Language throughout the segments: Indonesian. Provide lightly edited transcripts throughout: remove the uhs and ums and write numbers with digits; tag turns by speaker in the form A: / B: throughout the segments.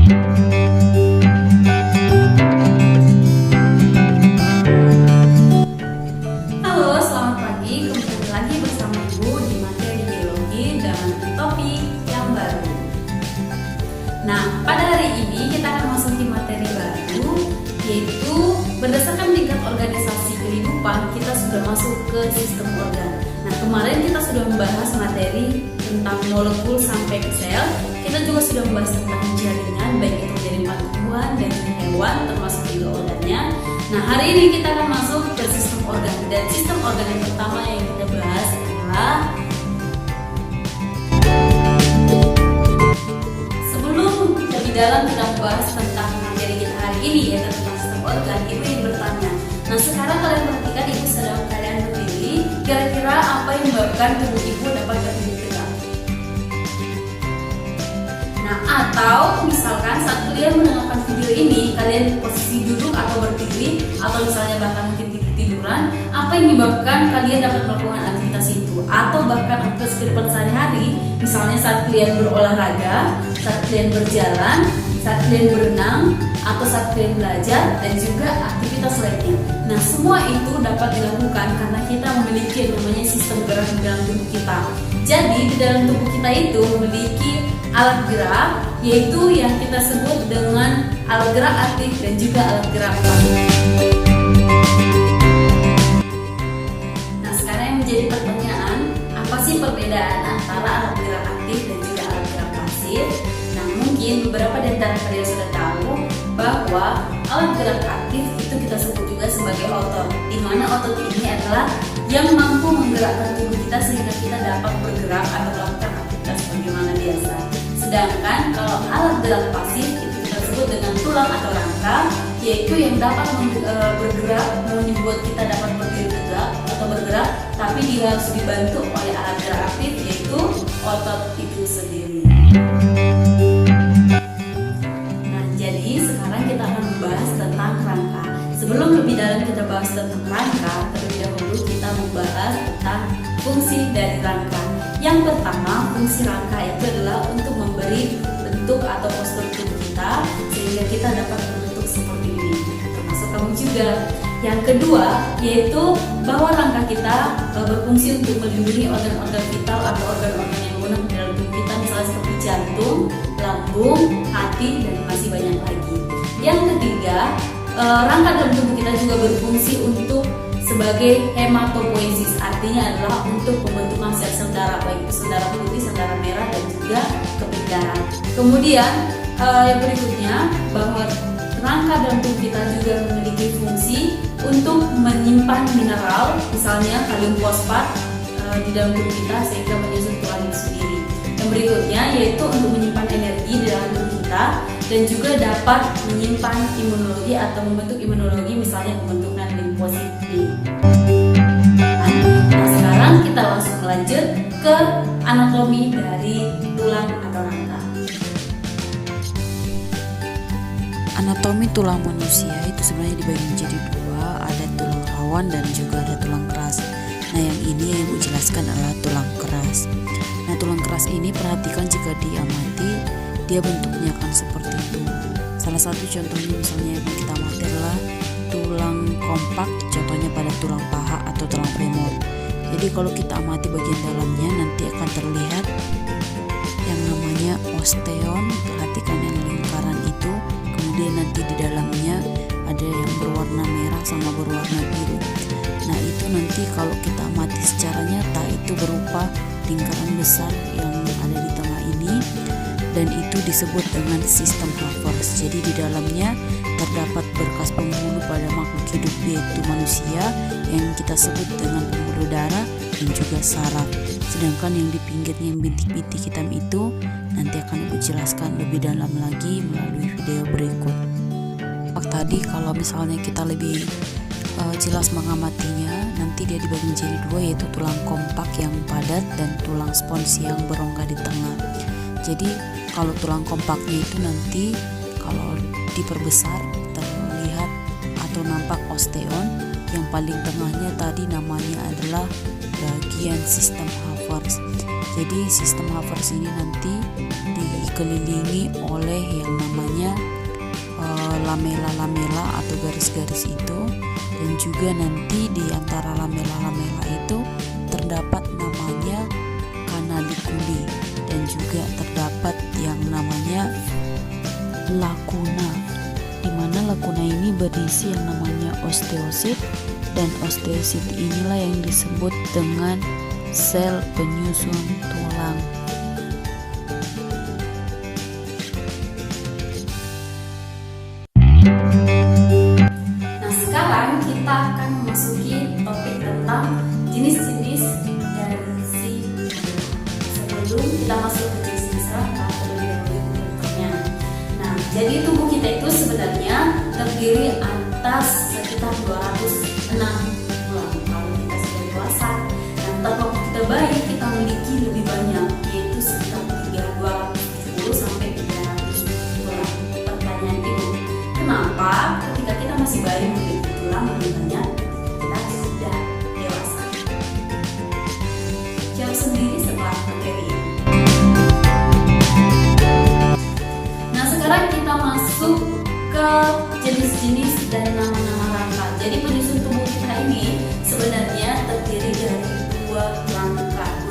A: Halo, selamat pagi. Kembali lagi bersama Ibu di materi biologi dengan topik yang baru. Nah, pada hari ini kita akan masuki materi baru, yaitu berdasarkan tingkat organisasi kehidupan kita sudah masuk ke sistem organ. Nah, kemarin kita sudah membahas materi tentang molekul sampai ke sel. Kita juga sudah membahas tentang jaringan, baik itu jaringan tumbuhan dan hewan, termasuk juga organnya. Nah, hari ini kita akan masuk ke sistem organ. Dan sistem organ yang pertama yang kita bahas adalah, sebelum lebih dalam kita membahas tentang materi kita hari ini, yaitu tentang sistem organ, Ibu yang bertanya. Nah, sekarang kalian perhatikan Ibu sedang kalian berdiri. Kira-kira apa yang menyebabkan tubuh Ibu dapat berdiri tegak? Nah, atau misalkan saat kalian mendengarkan video ini, kalian posisi duduk atau berdiri, atau misalnya bahkan mungkin tiduran, apa yang menyebabkan kalian dapat melakukan aktivitas itu? Atau bahkan aktivitas kehidupan sehari-hari, misalnya saat kalian berolahraga, saat kalian berjalan, saat kalian berenang, atau saat kalian belajar, dan juga aktivitas lainnya. Nah, semua itu dapat dilakukan karena kita memiliki yang namanya sistem gerak di dalam tubuh kita. Jadi, di dalam tubuh kita itu memiliki alat gerak, yaitu yang kita sebut dengan alat gerak aktif dan juga alat gerak pasif. Nah, sekarang yang menjadi pertanyaan, apa sih perbedaan antara alat gerak aktif dan juga alat gerak pasif? Nah, mungkin beberapa dari antara kalian sudah tahu bahwa alat gerak aktif itu kita sebut juga sebagai otot, di mana otot ini adalah yang mampu menggerakkan tubuh kita sehingga kita dapat bergerak atau melakukan aktivitas sebagaimana biasa. Sedangkan kalau alat gerak pasif itu kita sebut dengan tulang atau rangka, yaitu yang dapat bergerak, membuat kita dapat berdiri tegak atau bergerak, tapi dia harus dibantu oleh alat gerak aktif, yaitu otot itu sendiri. Nah, jadi sekarang kita akan membahas tentang rangka. Sebelum lebih dalam kita bahas tentang rangka, terlebih dahulu kita membahas tentang fungsi dari rangka. Yang pertama, fungsi rangka itu adalah untuk memberi bentuk atau postur tubuh kita sehingga kita dapat berbentuk seperti ini, termasuk kamu juga. Yang kedua, yaitu bahwa rangka kita berfungsi untuk melindungi organ-organ vital atau organ-organ yang guna di dalam tubuh kita, misalnya seperti jantung, lambung, hati, dan masih banyak lagi. Yang ketiga, rangka dalam tubuh kita juga berfungsi untuk sebagai hematopoiesis, artinya adalah untuk pembentukan sel-sel darah, baik itu sel darah putih, sel darah merah, dan juga kemih darah. Kemudian yang berikutnya, bahwa rangka dalam tubuh kita juga memiliki fungsi untuk menyimpan mineral, misalnya kalium fosfat di dalam tubuh kita sehingga menyusun tulang itu sendiri. Yang berikutnya yaitu untuk menyimpan energi di dalam tubuh kita dan juga dapat menyimpan imunologi atau membentuk imunologi, misalnya pembentukan limfosit B. Nah, sekarang kita langsung lanjut ke anatomi dari tulang atau rangka.
B: Anatomi tulang manusia itu sebenarnya dibagi menjadi dua, ada tulang rawan dan juga ada tulang keras. Nah, yang ini yang Ibu jelaskan adalah tulang keras. Nah, tulang keras ini perhatikan jika diamati, dia bentuknya akan seperti itu. Salah satu contohnya misalnya yang kita amati adalah tulang kompak, contohnya pada tulang paha atau tulang femur. Jadi kalau kita amati bagian dalamnya nanti akan terlihat yang namanya osteon, perhatikan yang lingkaran itu. Kemudian nanti di dalamnya ada yang berwarna merah sama berwarna biru. Nah, itu nanti kalau kita amati secara nyata itu berupa lingkaran besar yang ada di tengah ini, dan itu disebut dengan sistem Havers. Jadi di dalamnya terdapat berkas pembuluh pada makhluk hidup, yaitu manusia, yang kita sebut dengan pembuluh darah dan juga saraf. Sedangkan yang di pinggirnya yang bintik-bintik hitam itu nanti akan Ibu jelaskan lebih dalam lagi melalui video berikut. Tadi kalau misalnya kita lebih jelas mengamatinya, nanti dia dibagi menjadi dua, yaitu tulang kompak yang padat dan tulang spons yang berongga di tengah. Jadi kalau tulang kompaknya itu nanti kalau diperbesar terlihat atau nampak osteon, yang paling tengahnya tadi namanya adalah bagian sistem Havers. Jadi sistem Havers ini nanti dikelilingi oleh yang namanya lamela-lamela atau garis-garis itu, dan juga nanti di antara lamela-lamela itu terdapat namanya canaliculi, dan juga terdapat yang namanya lakuna, di mana lakuna ini berisi yang namanya osteosit, dan osteosit inilah yang disebut dengan sel penyusun tulang.
A: Nah, sekarang kita akan memasuki topik tentang jenis-jenis dari si sebelum kita masuk ke jenis-jenis rangka terlebih dahulu bentuknya. Nah, jadi tubuh kita itu sebenarnya terdiri atas sekitar 206 tulang kalau kita sudah dewasa. Nah, tapi waktu kita bayi kita memiliki lebih banyak, yaitu sekitar 270 sampai 300 tulang. Pertanyaan ibu, kenapa ketika kita masih bayi memiliki tulang lebih banyak, kita sudah dewasa? Jawab sendiri setelah materi ini. Nah, sekarang kita masuk ke jenis-jenis dan nama-nama rangka. Jadi penyusun tubuh kita ini sebenarnya terdiri dari dua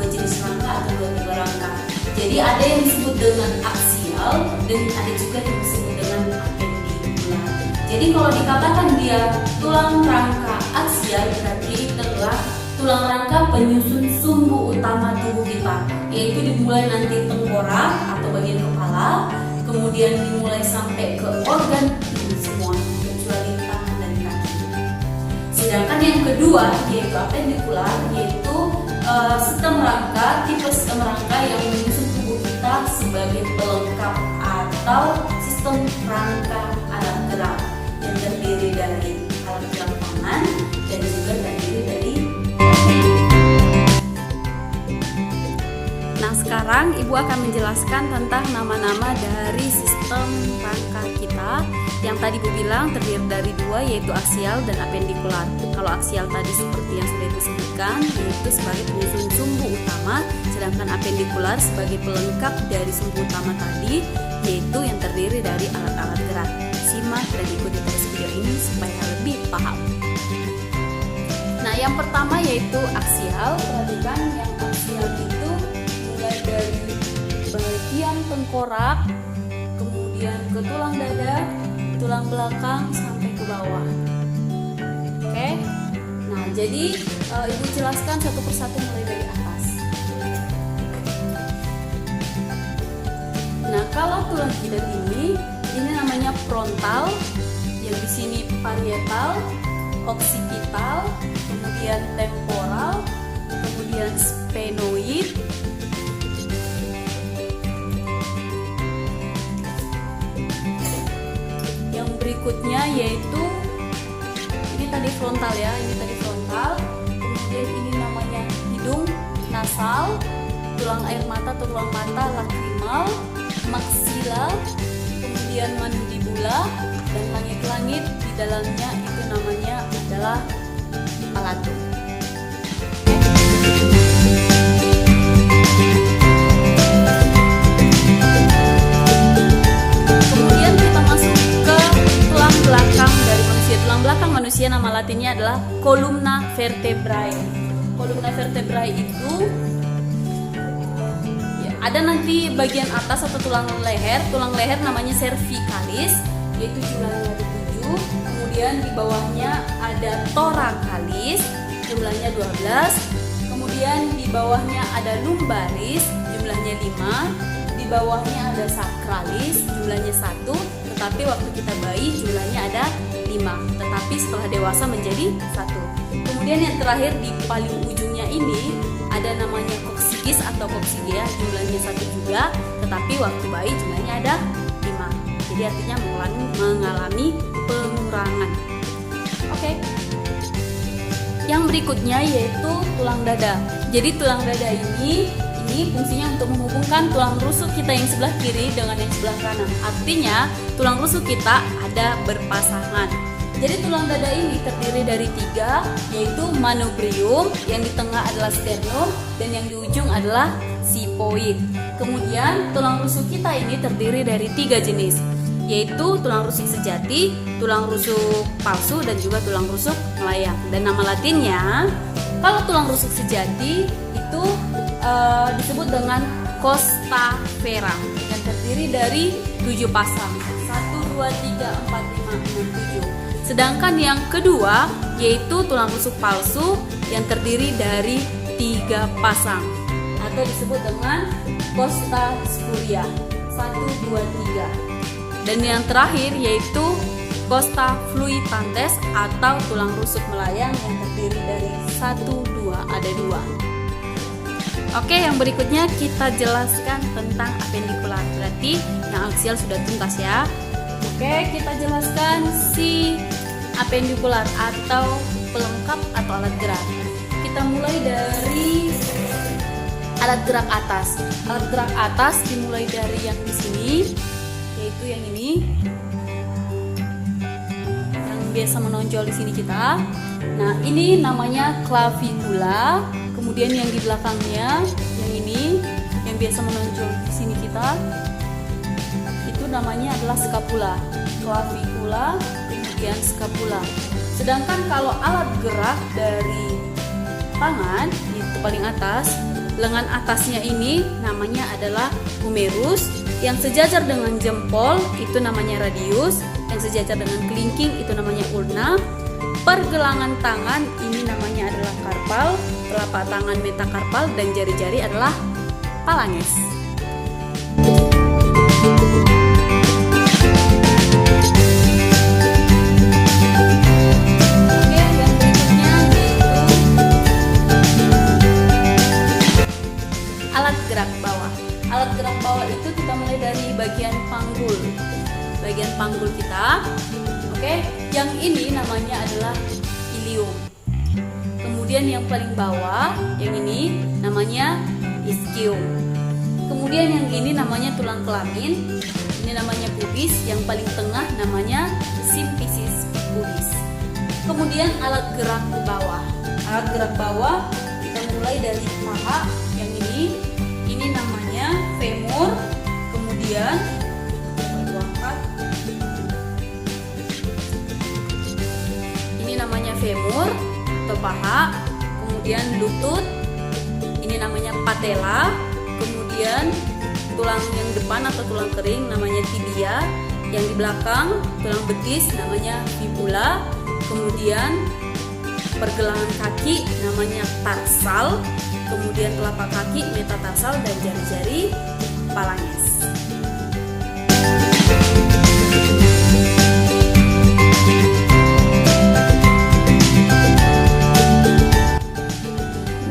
A: jenis rangka atau dua tipe rangka. Jadi ada yang disebut dengan aksial dan ada juga yang disebut dengan apendikular. Jadi kalau dikatakan dia tulang rangka aksial, berarti itu adalah tulang rangka penyusun sumbu utama tubuh kita, yaitu dimulai nanti tengkorak atau bagian kepala, kemudian dimulai sampai ke organ tubuh semua kecuali tangan dan kaki. Sedangkan yang kedua yaitu apendikular, yaitu sistem rangka, tipe sistem rangka yang menyusun tubuh kita sebagai pelengkap atau sistem rangka alat gerak yang terdiri dari alat gerak tangan dan juga terdiri dari. Nah, sekarang ibu akan menjelaskan tentang nama-nama dari sistem rangka kita. Yang tadi ibu bilang terdiri dari dua, yaitu aksial dan apendikular. Kalau aksial tadi seperti yang sudah ibu sebutkan, yaitu sebagai penyusun sumbu utama, sedangkan apendikular sebagai pelengkap dari sumbu utama tadi, yaitu yang terdiri dari alat-alat gerak. Simak dan ikuti terus video ini supaya lebih paham. Nah, yang pertama yaitu aksial. Perhatikan yang aksial itu mulai dari bagian tengkorak, kemudian ke tulang dada, tulang belakang sampai ke bawah. Oke. Nah, jadi ibu jelaskan satu persatu mulai dari atas. Nah, kalau tulang kita ini namanya frontal, yang di sini parietal, occipital, kemudian temporal, kemudian sphenoid, yang berikutnya yaitu ini tadi frontal ya, ini tadi frontal, kemudian ini namanya hidung, nasal, tulang air mata, tulang mata, lacrimal, maxilla, kemudian mandibula, dan langit-langit di dalamnya itu namanya adalah palatum. Kemudian kita masuk ke tulang belakang dari manusia. Tulang belakang manusia nama latinnya adalah columna vertebrae. Columna vertebrae itu ada nanti bagian atas atau tulang leher namanya cervicalis, yaitu jumlahnya ada 7. Kemudian di bawahnya ada thoracalis, jumlahnya 12. Kemudian di bawahnya ada lumbaris, jumlahnya 5. Di bawahnya ada sacralis, jumlahnya 1. Tetapi waktu kita bayi jumlahnya ada 5. Tetapi setelah dewasa menjadi 1. Kemudian yang terakhir di paling ujungnya ini ada namanya coccyx atau coccygia, jumlahnya 1 juga, tetapi waktu bayi jumlahnya ada 5. Jadi artinya mengalami pengurangan. Oke. Yang berikutnya yaitu tulang dada. Jadi tulang dada ini fungsinya untuk menghubungkan tulang rusuk kita yang sebelah kiri dengan yang sebelah kanan. Artinya tulang rusuk kita ada berpasangan. Jadi tulang dada ini terdiri dari 3, yaitu manubrium, yang di tengah adalah sternum, dan yang di ujung adalah sipoid. Kemudian tulang rusuk kita ini terdiri dari 3 jenis. yaitu tulang rusuk sejati, tulang rusuk palsu, dan juga tulang rusuk melayang. Dan nama latinnya, kalau tulang rusuk sejati itu disebut dengan costa vera, yang terdiri dari 7 pasang, 1, 2, 3, 4, 5, 6, 7. Sedangkan yang kedua yaitu tulang rusuk palsu yang terdiri dari 3 pasang, atau disebut dengan costa spuria, 1, 2, 3. Dan yang terakhir yaitu costa fluitantes atau tulang rusuk melayang yang terdiri dari 1, 2, ada 2. Oke, yang berikutnya kita jelaskan tentang apendikular. Berarti yang aksial sudah tuntas ya. Oke, kita jelaskan si apendikular atau pelengkap atau alat gerak. Kita mulai dari alat gerak atas. Alat gerak atas dimulai dari yang di sini, yaitu yang ini, yang biasa menonjol di sini kita. Nah, ini namanya clavicula. Kemudian yang di belakangnya, yang ini, yang biasa menonjol di sini kita, itu namanya adalah scapula. Clavicula, kemudian scapula. Sedangkan kalau alat gerak dari tangan, itu paling atas, lengan atasnya ini namanya adalah humerus, yang sejajar dengan jempol itu namanya radius, yang sejajar dengan kelingking itu namanya ulna. Pergelangan tangan ini namanya adalah karpal, telapak tangan metakarpal, dan jari-jari adalah phalanges. Alat gerak bawah itu kita mulai dari bagian panggul kita. Oke, yang ini namanya adalah ilium. Kemudian yang paling bawah, yang ini namanya ischium. Kemudian yang ini namanya tulang kelamin, ini namanya pubis. Yang paling tengah namanya symphysis pubis. Kemudian alat gerak ke bawah. Alat gerak bawah kita mulai dari paha, yang ini namanya femur. Kemudian ini namanya femur atau paha. Kemudian lutut, ini namanya patella. Kemudian tulang yang depan atau tulang kering namanya tibia. Yang di belakang tulang betis namanya fibula. Kemudian pergelangan kaki namanya tarsal. Kemudian telapak kaki metatarsal, dan jari-jari phalanges.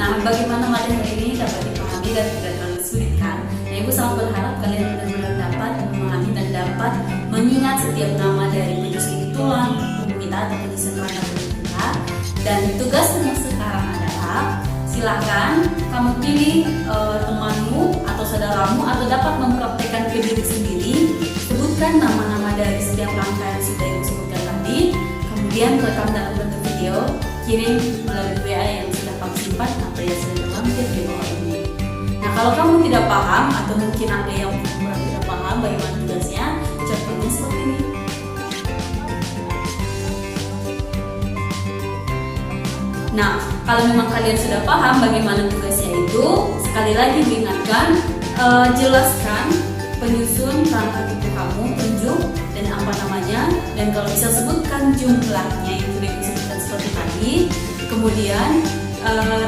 A: Nah, bagaimana materi ini dapat dipahami dan tidak terlalu sulit kan? Nah, Ibu sangat berharap kalian benar-benar dapat memahami dan dapat mengingat setiap nama dari penyusun tulang tubuh kita atau penyusun rangka tubuh kita. Dan tugasmu sekarang adalah, silakan kamu pilih temanmu atau saudaramu, atau dapat mempraktekkan ke diri sendiri. Sebutkan nama-nama dari setiap rangka yang sudah Ibu sebutkan tadi. Kemudian rekam dalam bentuk video, kirim melalui WA yang sudah kamu simpan atau yang sudah terlampir di bawah ini. Nah, kalau kamu tidak paham atau mungkin ada yang kurang tidak paham bagaimana tugasnya, contohnya seperti ini. Nah, kalau memang kalian sudah paham bagaimana tugasnya itu, sekali lagi diingatkan, jelaskan penyusun rangka tubuh kamu, tunjuk dan apa namanya, dan kalau bisa sebutkan jumlahnya yang sudah disebutkan seperti tadi. Kemudian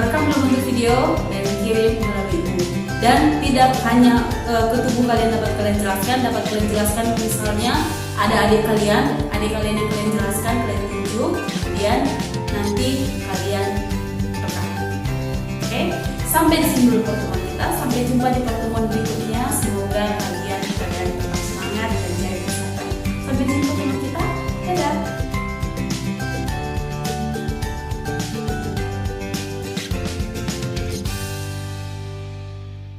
A: rekam dalam bentuk video dan kirim melalui Ibu. Dan tidak hanya ke tubuh kalian dapat kalian jelaskan misalnya ada adik kalian yang kalian jelaskan, kalian tunjuk, kemudian nanti kalian rekam. Oke, sampai di sini dulu pertemuan kita. Sampai jumpa di pertemuan berikutnya. Semoga kalian tetap semangat dan jaga kesehatan. Sampai jumpa.